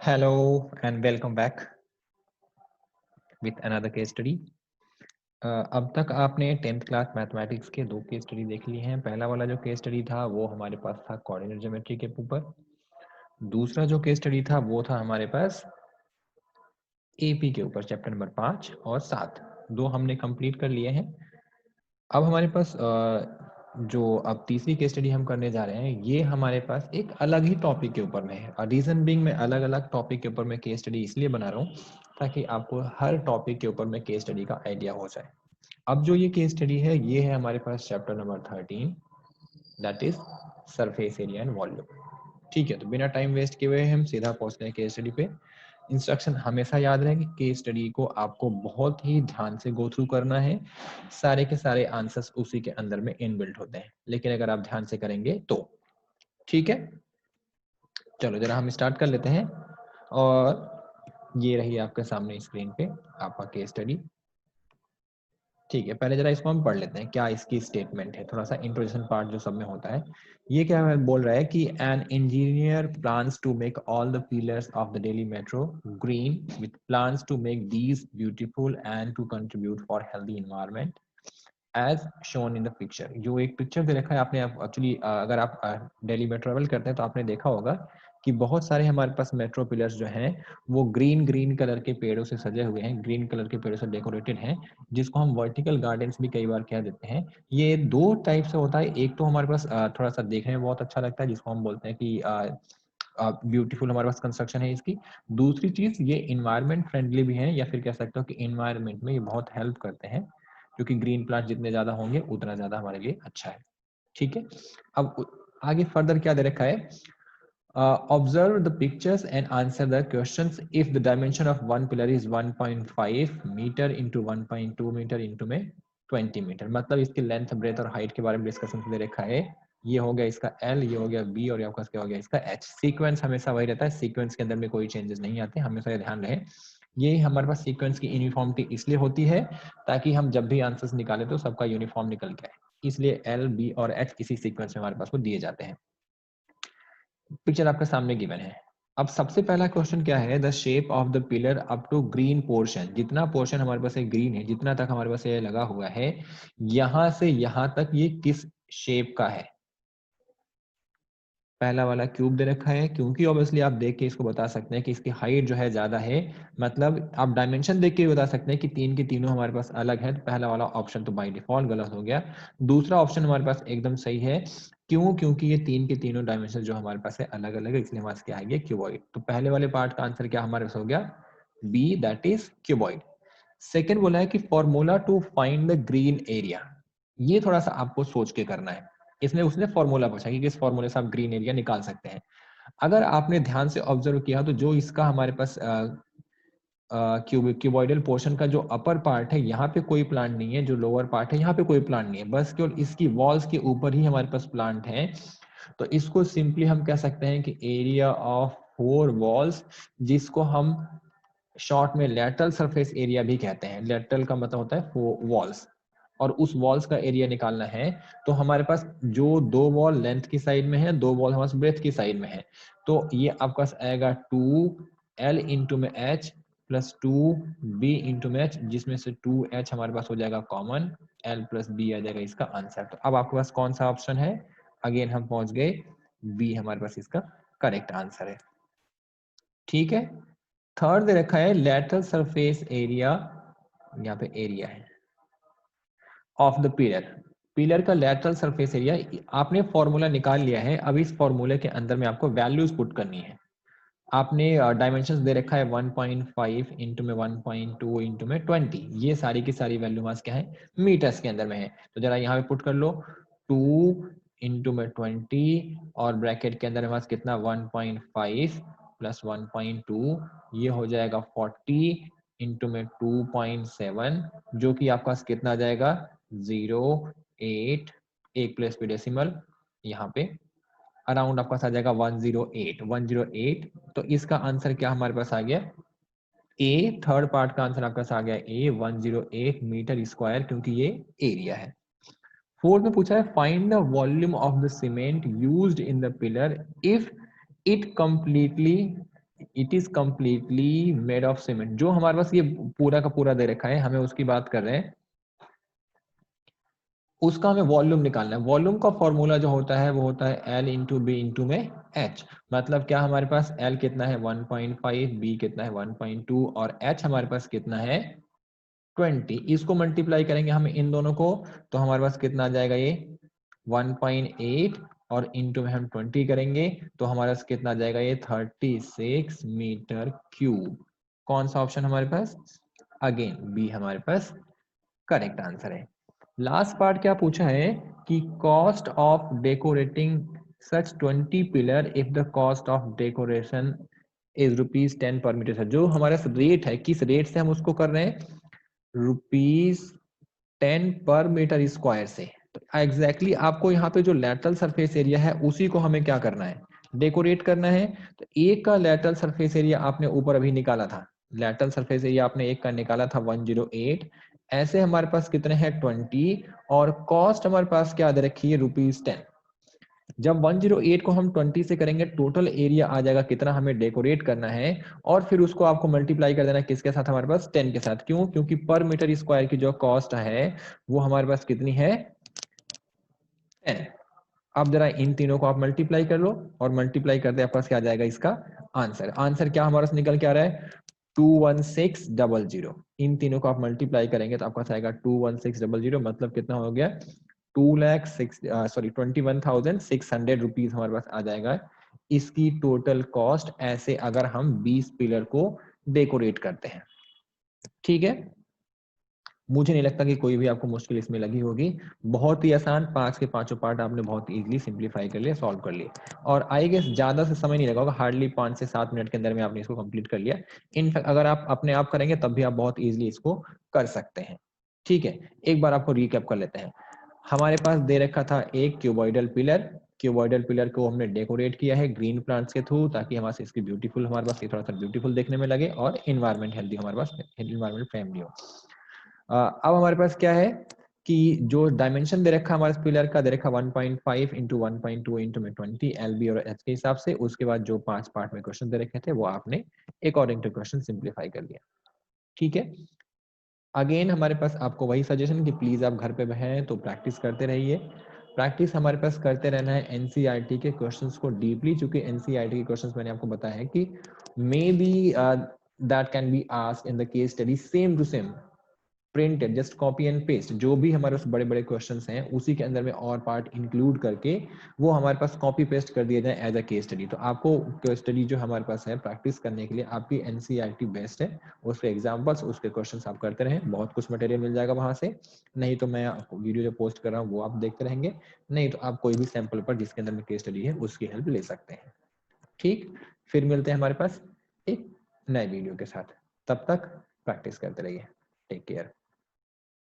Hello and welcome back with another case study. अब तक आपने 10th क्लास मैथमेटिक्स के दो केस स्टडी देख लिए हैं। पहला वाला जो केस स्टडी था वो हमारे पास था कोऑर्डिनेट ज्योमेट्री के ऊपर। दूसरा जो केस स्टडी था वो था हमारे पास एपी के ऊपर, चैप्टर नंबर 5 और 7। दो हमने कंप्लीट कर लिए हैं। अब हमारे पास जो अब तीसरी केस स्टडी हम करने जा रहे हैं, ये हमारे पास एक अलग ही टॉपिक के ऊपर में है। रीजन बीइंग मैं अलग अलग टॉपिक के ऊपर मैं केस स्टडी इसलिए बना रहा हूँ ताकि आपको हर टॉपिक के ऊपर में केस स्टडी का आइडिया हो जाए। अब जो ये केस स्टडी है, ये है हमारे पास chapter number 13, that is surface area and volume. ठीक है, तो बिना टाइम वेस्ट किए हुए हम सीधा पहुंचते हैं केस स्टडी पे। इंस्ट्रक्शन हमेशा याद रहे कि केस स्टडी को आपको बहुत ही ध्यान से गो थ्रू करना है। सारे के सारे आंसर्स उसी के अंदर में इनबिल्ट होते हैं, लेकिन अगर आप ध्यान से करेंगे तो ठीक है। चलो जरा हम स्टार्ट कर लेते हैं। और ये रही आपके सामने स्क्रीन पे आपका केस स्टडी। ठीक है, पहले जरा इसको हम पढ़ लेते हैं क्या इसकी स्टेटमेंट है। थोड़ा सा इंट्रोडक्शन पार्ट जो सब में होता है, ये क्या बोल रहा है कि an engineer plans to make all the pillars of the Delhi metro green with plans to make these beautiful and to contribute for healthy environment as shown in the picture. जो एक पिक्चर दे रखा है आपने, एक्चुअली अगर आप दिल्ली में travel करते हैं तो आपने देखा होगा कि बहुत सारे हमारे पास मेट्रो पिलर्स जो हैं वो ग्रीन ग्रीन कलर के पेड़ों से सजे हुए हैं, ग्रीन कलर के पेड़ों से डेकोरेटेड हैं, जिसको हम वर्टिकल गार्डन्स भी कई बार कह देते हैं। ये दो टाइप से होता है। एक तो हमारे पास थोड़ा सा देखने में बहुत अच्छा लगता है, जिसको हम बोलते हैं कि ब्यूटीफुल हमारे पास कंस्ट्रक्शन है इसकी। दूसरी चीज, ये इन्वायरमेंट फ्रेंडली भी है, या फिर कह सकते हो कि इन्वायरमेंट में ये बहुत हेल्प करते हैं, क्योंकि ग्रीन प्लांट जितने ज्यादा होंगे उतना ज्यादा हमारे लिए अच्छा है। ठीक है, अब आगे फर्दर क्या दे रखा है, observe the pictures and answer the questions if the dimension of one pillar is 1.5 meter into 1.2 meter into में 20 मीटर। मतलब इसकी लेंथ, ब्रेथ और हाइट के बारे में डिस्कशन दे रखा है। ये हो गया इसका L, ये हो गया B और आपका क्या हो गया इसका H। सीक्वेंस हमेशा वही रहता है, सीक्वेंस के अंदर में कोई चेंजेस नहीं आते, हमेशा ये ध्यान रहे। ये हमारे पास सीक्वेंस की यूनिफॉर्मिटी इसलिए होती है ताकि हम जब भी आंसर्स निकाले तो सबका यूनिफॉर्म निकल के आए, इसलिए L, B और H इसी सीक्वेंस में हमारे पास वो दिए जाते हैं। पिक्चर आपके सामने गिवन है। अब सबसे पहला क्वेश्चन क्या है, the shape of the pillar up to green portion. जितना पोर्शन हमारे पास ग्रीन है, जितना तक हमारे पास ये लगा हुआ है, यहां से यहां तक ये किस शेप का है। पहला वाला क्यूब दे रखा है, क्योंकि ऑब्वियसली आप देख के इसको बता सकते हैं कि इसकी हाइट जो है ज्यादा है। मतलब आप डायमेंशन देख के भी बता सकते हैं कि तीन के तीनों हमारे पास अलग है। तो पहला वाला ऑप्शन तो बाय डिफॉल्ट गलत हो गया। दूसरा ऑप्शन हमारे पास एकदम सही है। क्यों? क्योंकि ये तीन के तीनों डायमेंशन जो हमारे पास है अलग अलग है, इसलिए हमारे पास क्या आ गया, क्यूबॉइड। तो पहले वाले पार्ट का आंसर क्या हमारे पास हो गया, B, that is cuboid. Second बोला है कि formula to find the green area. ये थोड़ा सा आपको सोच के करना है। इसने उसने फॉर्मूला पूछा कि किस फॉर्मूले से आप ग्रीन एरिया निकाल सकते हैं। अगर आपने ध्यान से ऑब्जर्व किया तो जो इसका हमारे पास क्यूबॉइडल पोर्शन का जो अपर पार्ट है, यहाँ पे कोई प्लांट नहीं है। जो लोअर पार्ट है, यहाँ पे कोई प्लांट नहीं है, बस केवल इसकी वॉल्स के ऊपर ही हमारे पास प्लांट है। तो इसको सिंपली हम कह सकते हैं कि एरिया ऑफ फोर वॉल्स, जिसको हम शॉर्ट में लेटरल सरफेस एरिया भी कहते हैं। लेटरल का मतलब होता है वॉल्स, और उस वॉल्स का एरिया निकालना है। तो हमारे पास जो दो वॉल लेंथ की साइड में है, दो वॉल हमारे पास ब्रेथ की साइड में है, तो ये आपके पास आएगा 2L इंटू में H प्लस 2B इंटू में H, जिसमें से 2H हमारे पास हो जाएगा कॉमन, L प्लस B आ जाएगा इसका आंसर। तो अब आपके पास कौन सा ऑप्शन है, अगेन हम पहुंच गए, B हमारे पास इसका करेक्ट आंसर है। ठीक है, थर्ड दे रखा है लेटरल सरफेस एरिया, यहाँ पे एरिया है ऑफ द पिलर। पिलर का लेटरल सरफेस एरिया आपने फॉर्मूला निकाल लिया है। अब इस फॉर्मूले के अंदर में आपको वैल्यूज पुट करनी है। आपने डायमेंशंस दे रखा है 1.5 इंटू में 1.2 इंटू में 20। ये सारी की सारी वैल्यू मास क्या है, मीटर्स के अंदर में है। तो जरा यहाँ पे पुट कर लो, 2 इंटू में 20 और ब्रैकेट के अंदर हमारे कितना 1.5 प्लस 1.2, ये हो जाएगा 40 इंटू में 2.7, जो कि आपका कितना आ जाएगा 0.8, एक प्लेस पे डेसिमल यहाँ पे अराउंड आपका आ जाएगा 108। तो इसका आंसर क्या हमारे पास आ गया, ए। थर्ड पार्ट का आंसर आपका आ गया ए, 108 मीटर स्क्वायर, क्योंकि ये एरिया है। फोर्थ में पूछा है find the volume of the cement used in the pillar if it completely it is completely made of cement. जो हमारे पास ये पूरा का पूरा दे रखा है, हमें उसकी बात कर रहे हैं, उसका हमें वॉल्यूम निकालना है। वॉल्यूम का फॉर्मूला जो होता है वो होता है L इंटू बी इंटू में H। मतलब क्या हमारे पास L कितना है 1.5, B कितना है 1.2 और H हमारे पास कितना है 20। इसको मल्टीप्लाई करेंगे हम इन दोनों को, तो हमारे पास कितना आ जाएगा ये 1.8 और इंटू में हम 20 करेंगे तो हमारे पास कितना आ जाएगा ये 36 मीटर क्यूब। कौन सा ऑप्शन हमारे पास? अगेन बी हमारे पास करेक्ट आंसर है। लास्ट पार्ट क्या पूछा है कि cost of decorating such 20 pillar if the cost of decoration is ₹10 पर मीटर। जो हमारा रेट है, किस रेट से हम उसको कर रहे हैं, ₹10 पर मीटर स्क्वायर से। तो एग्जैक्टली आपको यहाँ पे जो लैटरल सरफेस एरिया है उसी को हमें क्या करना है, डेकोरेट करना है। तो एक का लैटरल सरफेस एरिया आपने ऊपर अभी निकाला था, लैटरल सरफेस एरिया आपने एक का निकाला था 108। ऐसे हमारे पास कितने हैं 20 और कॉस्ट हमारे पास क्या दे रखी है ₹10। जब 108 को हम 20 से करेंगे टोटल एरिया आ जाएगा कितना हमें डेकोरेट करना है, और फिर उसको आपको मल्टीप्लाई कर देना किसके साथ, हमारे पास 10 के साथ। क्यों? क्योंकि पर मीटर स्क्वायर की जो कॉस्ट है वो हमारे पास कितनी है 10। अब जरा इन तीनों को आप मल्टीप्लाई कर लो और मल्टीप्लाई करते आपके पास क्या आ जाएगा इसका आंसर। आंसर क्या हमारे पास निकल के आ रहा है 21600। इन तीनों को आप मल्टीप्लाई करेंगे तो आपके पास आएगा 21600। मतलब कितना हो गया 21,600 हमारे पास आ जाएगा इसकी टोटल कॉस्ट, ऐसे अगर हम 20 पिलर को डेकोरेट करते हैं। ठीक है, मुझे नहीं लगता कि कोई भी आपको मुश्किल इसमें लगी होगी। बहुत ही आसान, 5 के पांचों पार्ट आपने बहुत इजीली सिंप्लीफाई कर लिया, सॉल्व कर लिया। और आई गेस ज्यादा से समय नहीं लगा होगा, हार्डली 5 से 7 मिनट के अंदर में आपने इसको कंप्लीट कर लिया। इनफैक्ट अगर आप अपने आप करेंगे तब भी आप बहुत इजीली इसको कर सकते हैं। ठीक है, एक बार आपको रिकैप कर लेते हैं। हमारे पास दे रखा था एक क्यूबॉइडल पिलर। क्यूबॉइडल पिलर को हमने डेकोरेट किया है ग्रीन प्लांट्स के थ्रू, ताकि हमारे पास इसकी ब्यूटीफुल, हमारे पास थोड़ा सा ब्यूटीफुल देखने में लगे और इन्वायरमेंट हेल्दी, हमारे पास इन्वायरमेंट फ्रेंडली हो। अब हमारे पास क्या है कि जो डायमेंशन दे रखा हमारे पिलर का, दे रखा 1.5 इंटू 1.2 इंटू में 20 LB और H के हिसाब से। उसके बाद जो 5 पार्ट में क्वेश्चन दे रखे थे वो आपने अकॉर्डिंग टू क्वेश्चन सिंप्लीफाई कर लिया। ठीक है, अगेन हमारे पास आपको वही सजेशन कि प्लीज आप घर पे हैं तो प्रैक्टिस करते रहिए। प्रैक्टिस हमारे पास करते रहना है एनसीईआरटी के क्वेश्चंस को डीपली, चूंकि एनसीईआरटी के क्वेश्चंस मैंने आपको बताया है कि maybe that can be asked in the case study same to same printed, just copy and paste. जो भी हमारे पास बड़े बड़े क्वेश्चंस हैं उसी के अंदर में और पार्ट इंक्लूड करके वो हमारे पास कॉपी पेस्ट कर दिया जाए एज अ केस स्टडी। तो आपको केस स्टडी जो हमारे पास है प्रैक्टिस करने के लिए आपकी एनसीईआरटी बेस्ट है। उसके एग्जांपल्स, उसके क्वेश्चंस आप करते रहें, बहुत कुछ मटेरियल मिल जाएगा वहां से। नहीं तो मैं वीडियो जो पोस्ट कर रहा हूँ वो आप देखते रहेंगे, नहीं तो आप कोई भी सैंपल पर जिसके अंदर में केस स्टडी है उसकी हेल्प ले सकते हैं। ठीक, फिर मिलते हैं हमारे पास एक नए वीडियो के साथ। तब तक प्रैक्टिस करते रहिए। Take care.